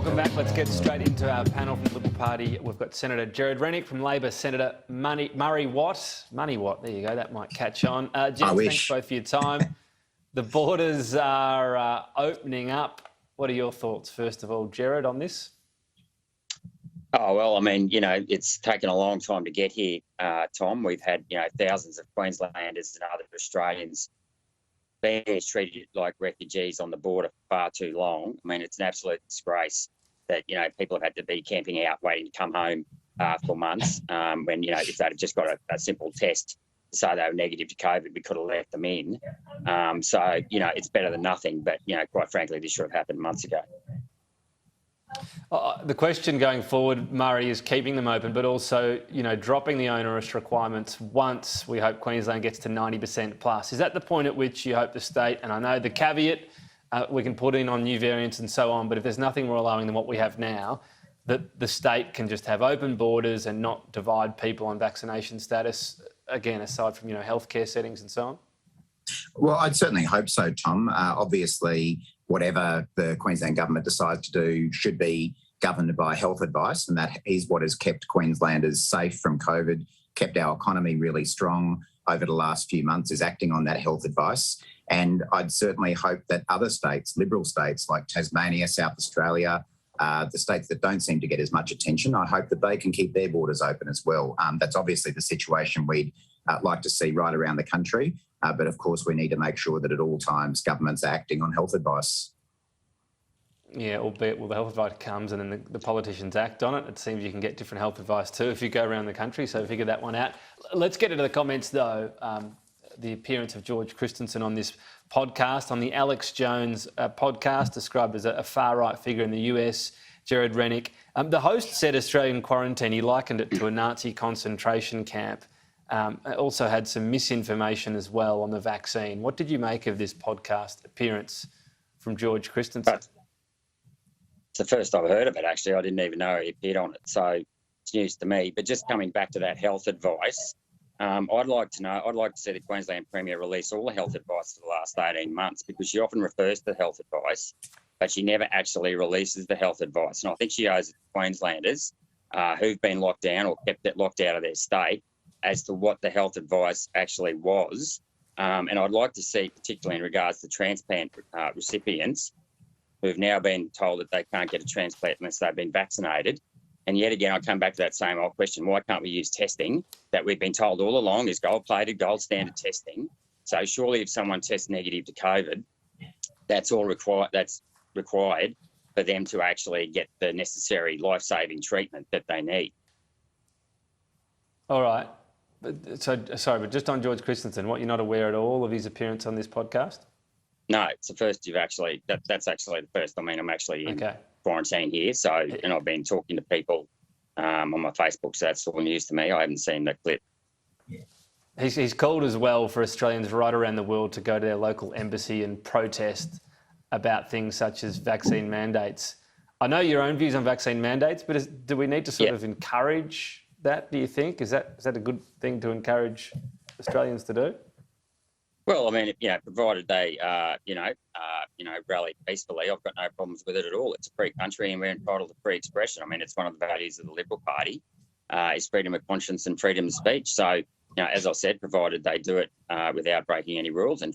Welcome back. Let's get straight into our panel from the Liberal Party. We've got Senator Gerard Rennick from Labor, Senator Murray Watt. Money Watt, there you go, that might catch on. Gents, thanks both for your time. The borders are opening up. What are your thoughts, first of all, Gerard, on this? Oh, well, I mean, you know, it's taken a long time to get here, Tom. We've had, you know, thousands of Queenslanders and other Australians being treated like refugees on the border for far too long. I mean, it's an absolute disgrace that, you know, people have had to be camping out waiting to come home for months when, you know, if they'd have just got a simple test to say they were negative to COVID, we could have let them in. So, you know, it's better than nothing. But, you know, quite frankly, this should have happened months ago. The question going forward, Murray, is keeping them open, but also, you know, dropping the onerous requirements once we hope Queensland gets to 90% plus. Is that the point at which you hope the state, and I know the caveat, we can put in on new variants and so on, but if there's nothing more allowing than what we have now, that the state can just have open borders and not divide people on vaccination status, again, aside from, you know, healthcare settings and so on? Well, I'd certainly hope so, Tom. Obviously, whatever the Queensland government decides to do should be governed by health advice, and that is what has kept Queenslanders safe from COVID, kept our economy really strong over the last few months, is acting on that health advice. And I'd certainly hope that other states, Liberal states like Tasmania, South Australia, the states that don't seem to get as much attention, I hope that they can keep their borders open as well. That's obviously the situation we'd like to see right around the country. But of course, we need to make sure that at all times governments are acting on health advice. Yeah, albeit, well, the health advice comes and then the politicians act on it. It seems you can get different health advice too if you go around the country, so figure that one out. Let's get into the comments though. The appearance of George Christensen on this podcast, on the Alex Jones podcast, described as a far-right figure in the US, Gerard Rennick. The host said Australian quarantine, he likened it to a Nazi concentration camp. Also had some misinformation as well on the vaccine. What did you make of this podcast appearance from George Christensen? It's the first I've heard of it, actually. I didn't even know he appeared on it, so it's news to me. But just coming back to that health advice, I'd like to see the Queensland Premier release all the health advice for the last 18 months, because she often refers to the health advice, but she never actually releases the health advice. And I think she owes it to Queenslanders who've been locked down or kept it locked out of their state as to what the health advice actually was. And I'd like to see, particularly in regards to transplant recipients who've now been told that they can't get a transplant unless they've been vaccinated. And yet again, I come back to that same old question, why can't we use testing that we've been told all along is gold-plated, gold standard testing? So surely if someone tests negative to COVID, that's required for them to actually get the necessary life-saving treatment that they need. All right. So, sorry, but just on George Christensen, what, you're not aware at all of his appearance on this podcast? No, it's the first that's actually the first. I mean, I'm actually in quarantine here, so, and I've been talking to people on my Facebook, so that's all news to me. I haven't seen that clip. He's called as well for Australians right around the world to go to their local embassy and protest about things such as vaccine mandates. I know your own views on vaccine mandates, but do we need to sort of encourage that, do you think? Is that a good thing to encourage Australians to do? Well, I mean, you know, provided they, rally peacefully, I've got no problems with it at all. It's a free country and we're entitled to free expression. I mean, it's one of the values of the Liberal Party, is freedom of conscience and freedom of speech. So, you know, as I said, provided they do it without breaking any rules and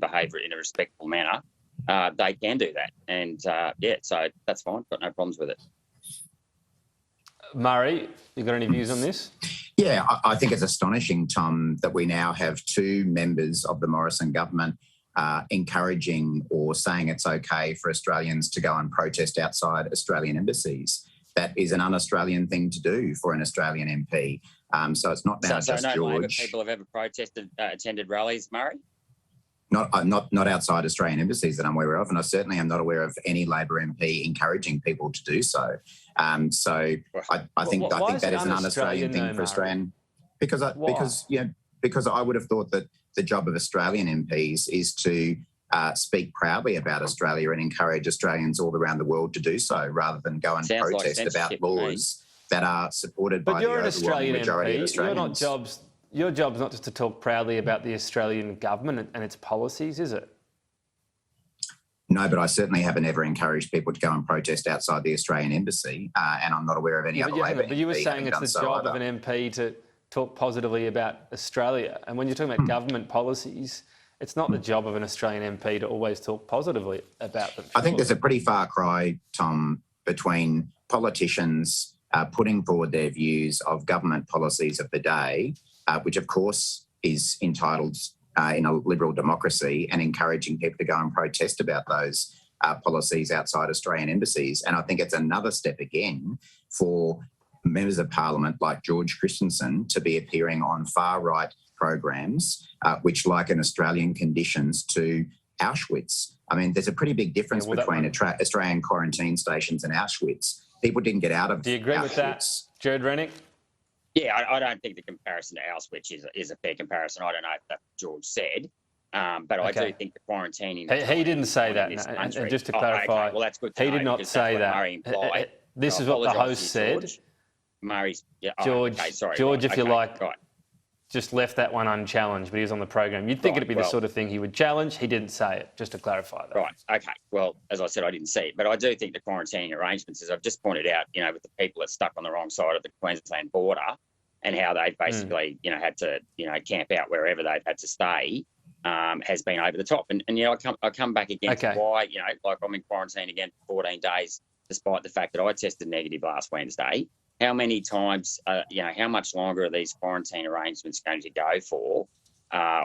behave in a respectful manner, they can do that. And, so that's fine. Got no problems with it. Murray, you got any views on this? Yeah, I think it's astonishing, Tom, that we now have two members of the Morrison government encouraging or saying it's okay for Australians to go and protest outside Australian embassies. That is an un-Australian thing to do for an Australian MP. So it's not now just no George. Labor people have ever protested, attended rallies, Murray? Not outside Australian embassies that I'm aware of, and I certainly am not aware of any Labor MP encouraging people to do so. I think that is an un-Australian thing for Australian, because I would have thought that the job of Australian MPs is to speak proudly about Australia and encourage Australians all around the world to do so, rather than go and protest about laws that are supported by the overwhelming majority of Australians. Your job's not just to talk proudly about the Australian government and its policies, is it? No, but I certainly haven't ever encouraged people to go and protest outside the Australian embassy, and I'm not aware of any other Labor But you were MP saying having it's done the so job either. of an MP to talk positively about Australia. And when you're talking about government policies, it's not the job of an Australian MP to always talk positively about them. I think there's a pretty far cry, Tom, between politicians putting forward their views of government policies of the day, which of course is entitled in a liberal democracy, and encouraging people to go and protest about those policies outside Australian embassies. And I think it's another step again for members of parliament like George Christensen to be appearing on far-right programs which liken Australian conditions to Auschwitz. I mean, there's a pretty big difference between Australian quarantine stations and Auschwitz. People didn't get out of Do you agree Auschwitz. with that, Jared Rennick? Yeah, I don't think the comparison to Auschwitz is a fair comparison. I don't know if that's what George said, but I do think the quarantining... He didn't say that. And just to clarify, well, that's good he did not say that. Murray implied. This is what the host said. George. Murray's... George, if you like... Right. Just left that one unchallenged, but he was on the program. You'd think it'd be the sort of thing he would challenge. He didn't say it, just to clarify that. Right, okay. Well, as I said, I didn't see it, but I do think the quarantining arrangements, as I've just pointed out, with the people that stuck on the wrong side of the Queensland border and how they basically, had to, camp out wherever they've had to stay, has been over the top. And I come back again to why, like I'm in quarantine again for 14 days, despite the fact that I tested negative last Wednesday. How many times, how much longer are these quarantine arrangements going to go for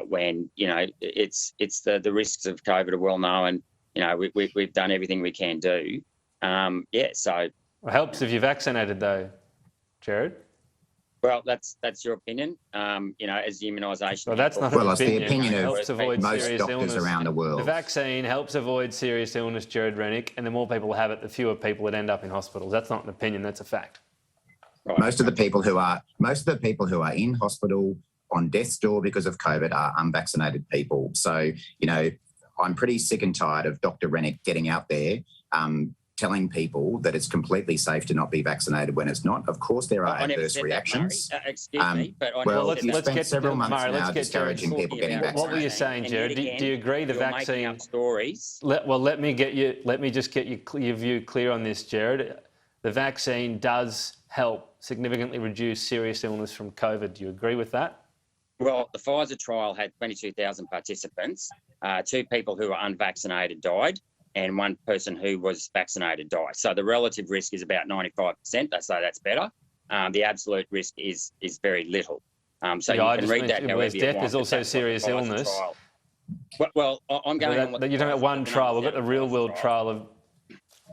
when, it's the risks of COVID are well known. We've done everything we can do. So... It helps if you're vaccinated though, Jared. Well, that's your opinion, as immunisation... Well, that's not an opinion. It's the opinion of most doctors illness. around the world. The vaccine helps avoid serious illness, Jared Rennick, and the more people have it, the fewer people that end up in hospitals. That's not an opinion, that's a fact. Right. Most of the people who are in hospital on death's door because of COVID are unvaccinated people. So, I'm pretty sick and tired of Dr. Rennick getting out there telling people that it's completely safe to not be vaccinated when it's not. Of course, there are adverse reactions. Excuse me, but let's get several months Murray, now discouraging people getting vaccinated. What were you saying, Jared? Do you agree the vaccine? Stories. Let me just get your view clear on this, Jared. The vaccine does help significantly reduce serious illness from COVID. Do you agree with that? Well, the Pfizer trial had 22,000 participants. 2 people who were unvaccinated died, and 1 person who was vaccinated died. So the relative risk is about 95%. They say that's better. The absolute risk is very little. So you can read that however you want. Death is also serious illness. Well, I'm going on... You're talking about one trial. We've got the real-world trial of...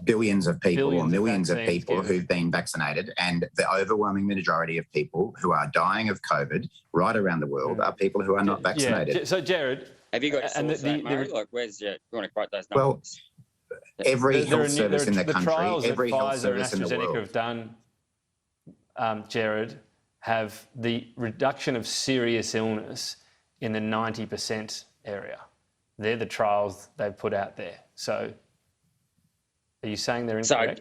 billions of people or millions of people who've been vaccinated, and the overwhelming majority of people who are dying of COVID right around the world are people who are not vaccinated. Yeah. So, Jared... Have you got your source Murray? Like, where's your... You want to quote those numbers? Well, every health service in the country, every health service in the world... The trials that Pfizer and AstraZeneca have done, Jared, have the reduction of serious illness in the 90% area. They're the trials they've put out there. So... Are you saying they're incorrect?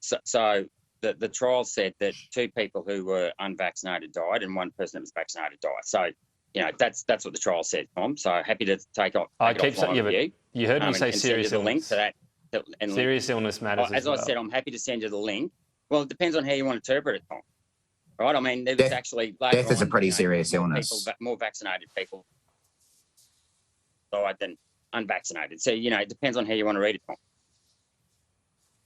So the trial said that 2 people who were unvaccinated died and 1 person that was vaccinated died. So, that's what the trial said, Tom. So happy to take off. You heard me say serious illness. Link to that, serious illness matters as well. I said, I'm happy to send you the link. Well, it depends on how you want to interpret it, Tom. Right? I mean, there was actually... Death is a pretty serious illness. More vaccinated people died than unvaccinated. So, it depends on how you want to read it, Tom.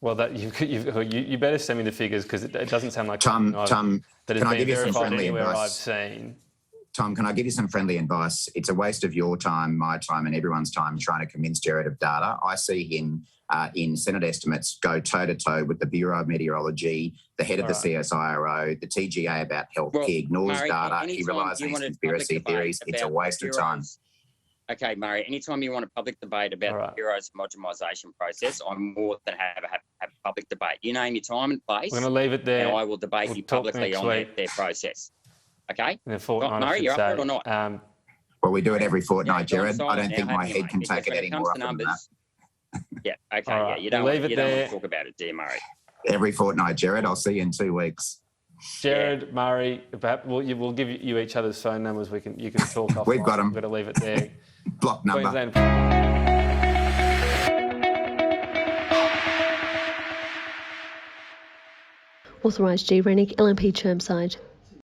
Well, you better send me the figures, because it doesn't sound like Tom, that has been verified anywhere I've seen. Tom, can I give you some friendly advice? It's a waste of your time, my time, and everyone's time trying to convince Jared of data. I see him in Senate estimates go toe-to-toe with the Bureau of Meteorology, the head of the CSIRO, the TGA about health. He ignores data. He relies on these conspiracy theories. It's a waste of time. Okay, Murray, anytime you want a public debate about the Bureau's homogenisation process, I'm more than happy to have a public debate. You name your time and place. We're going to leave it there. And I will debate you publicly on their process. Okay? In a fortnight, Murray, you're up for it or not? Well, we do it every fortnight, Jared. I don't think my head can take it any more often than that. Yeah, okay, you don't want to talk about it, dear Murray. Every fortnight, Jared. I'll see you in 2 weeks. Jared, Murray, perhaps we'll give you each other's phone numbers. You can talk offline. We've got them. We've got to leave it there. Block number. Queensland. Authorised G. Rennick, LNP Chermside.